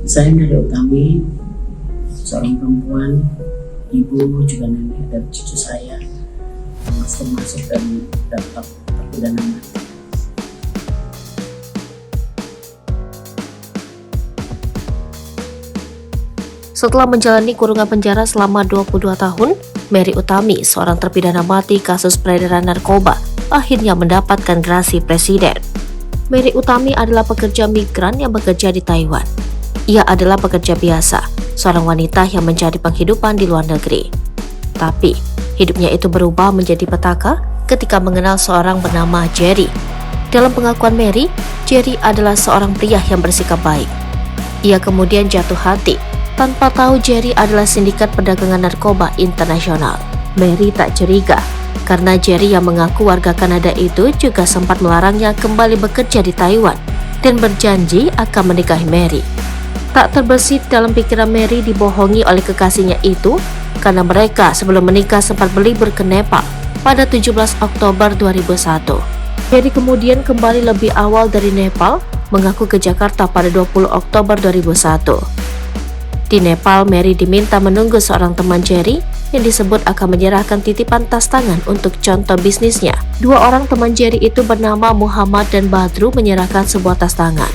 Saya Mary Utami, seorang perempuan, ibu juga nenek dan cucu saya masuk dan dapat terpidana mati. Setelah menjalani kurungan penjara selama 22 tahun, Mary Utami, seorang terpidana mati kasus peredaran narkoba, akhirnya mendapatkan grasi presiden. Mary Utami adalah pekerja migran yang bekerja di Taiwan. Ia adalah pekerja biasa, seorang wanita yang mencari penghidupan di luar negeri. Tapi, hidupnya itu berubah menjadi petaka ketika mengenal seorang bernama Jerry. Dalam pengakuan Mary, Jerry adalah seorang pria yang bersikap baik. Ia kemudian jatuh hati tanpa tahu Jerry adalah sindikat perdagangan narkoba internasional. Mary tak curiga, karena Jerry yang mengaku warga Kanada itu juga sempat melarangnya kembali bekerja di Taiwan dan berjanji akan menikahi Mary. Tak terbesit dalam pikiran Mary dibohongi oleh kekasihnya itu, karena mereka sebelum menikah sempat berlibur ke Nepal pada 17 Oktober 2001. Jerry kemudian kembali lebih awal dari Nepal, mengaku ke Jakarta pada 20 Oktober 2001. Di Nepal, Mary diminta menunggu seorang teman Jerry yang disebut akan menyerahkan titipan tas tangan untuk contoh bisnisnya. Dua orang teman Jerry itu bernama Muhammad dan Badru menyerahkan sebuah tas tangan.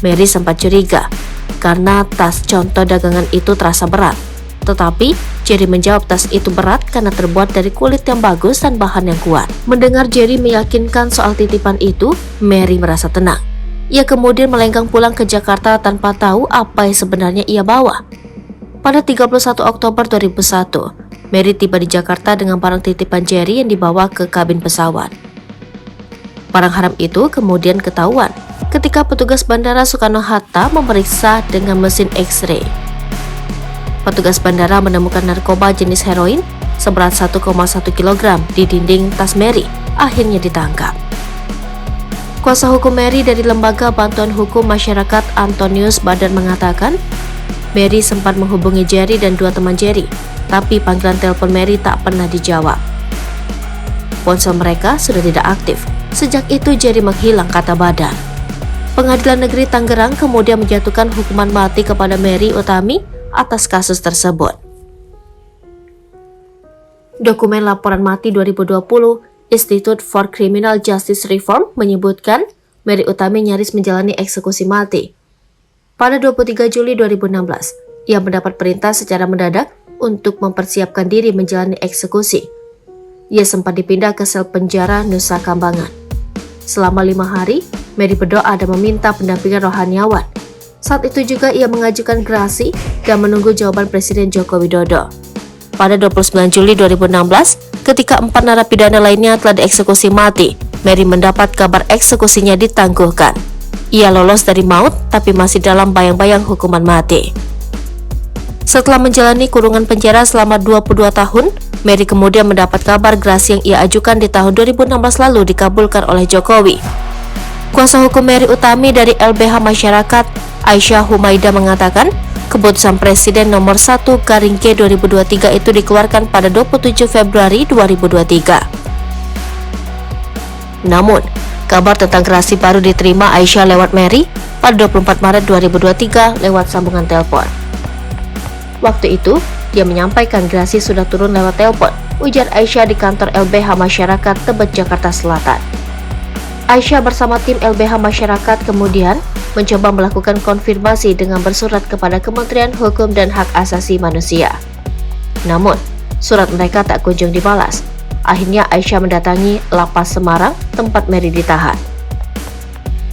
Mary sempat curiga karena tas contoh dagangan itu terasa berat. Tetapi, Jerry menjawab tas itu berat karena terbuat dari kulit yang bagus dan bahan yang kuat. Mendengar Jerry meyakinkan soal titipan itu, Mary merasa tenang. Ia kemudian melenggang pulang ke Jakarta tanpa tahu apa yang sebenarnya ia bawa. Pada 31 Oktober 2001, Mary tiba di Jakarta dengan barang titipan Jerry yang dibawa ke kabin pesawat. Barang haram itu kemudian ketahuan ketika petugas Bandara Soekarno-Hatta memeriksa dengan mesin X-ray. Petugas bandara menemukan narkoba jenis heroin seberat 1,1 kg di dinding tas Mary, akhirnya ditangkap. Kuasa hukum Mary dari Lembaga Bantuan Hukum Masyarakat Antonius Badan mengatakan, Mary sempat menghubungi Jerry dan dua teman Jerry, tapi panggilan telepon Mary tak pernah dijawab. Ponsel mereka sudah tidak aktif. Sejak itu Jerry menghilang, kata Badan. Pengadilan Negeri Tangerang kemudian menjatuhkan hukuman mati kepada Mary Utami atas kasus tersebut. Dokumen laporan mati 2020 Institute for Criminal Justice Reform menyebutkan Mary Utami nyaris menjalani eksekusi mati. Pada 23 Juli 2016, ia mendapat perintah secara mendadak untuk mempersiapkan diri menjalani eksekusi. Ia sempat dipindah ke sel penjara Nusa Kambangan. Selama 5 hari, Mary berdoa dan meminta pendampingan rohaniawan. Saat itu juga ia mengajukan gerasi dan menunggu jawaban Presiden Joko Widodo. Pada 29 Juli 2016, ketika 4 narapidana lainnya telah dieksekusi mati, Mary mendapat kabar eksekusinya ditangguhkan. Ia lolos dari maut, tapi masih dalam bayang-bayang hukuman mati. Setelah menjalani kurungan penjara selama 22 tahun, Mary kemudian mendapat kabar gerasi yang ia ajukan di tahun 2016 lalu dikabulkan oleh Jokowi. Kuasa hukum Mary Utami dari LBH Masyarakat, Aisyah Humaida mengatakan, keputusan Presiden nomor 1/G 2023 itu dikeluarkan pada 27 Februari 2023. Namun, kabar tentang gerasi baru diterima Aisyah lewat Mary pada 24 Maret 2023 lewat sambungan telepon. Waktu itu, dia menyampaikan gerasi sudah turun lewat telepon, ujar Aisyah di kantor LBH Masyarakat Tebet, Jakarta Selatan. Aisyah bersama tim LBH Masyarakat kemudian mencoba melakukan konfirmasi dengan bersurat kepada Kementerian Hukum dan Hak Asasi Manusia. Namun, surat mereka tak kunjung dibalas. Akhirnya Aisyah mendatangi Lapas Semarang, tempat Mary ditahan.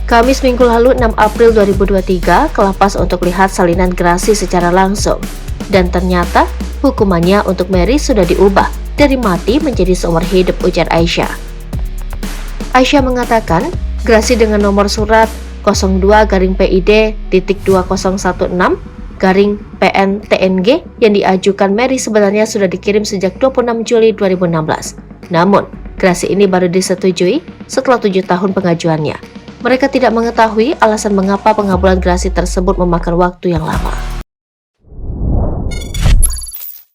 Kamis minggu lalu 6 April 2023 ke lapas untuk lihat salinan gerasi secara langsung. Dan ternyata hukumannya untuk Mary sudah diubah dari mati menjadi seumur hidup, ujar Aisyah. Aisyah mengatakan, gerasi dengan nomor surat 02-PID-2016-PNTNG yang diajukan Mary sebenarnya sudah dikirim sejak 26 Juli 2016. Namun, gerasi ini baru disetujui setelah 7 tahun pengajuannya. Mereka tidak mengetahui alasan mengapa pengabulan gerasi tersebut memakan waktu yang lama.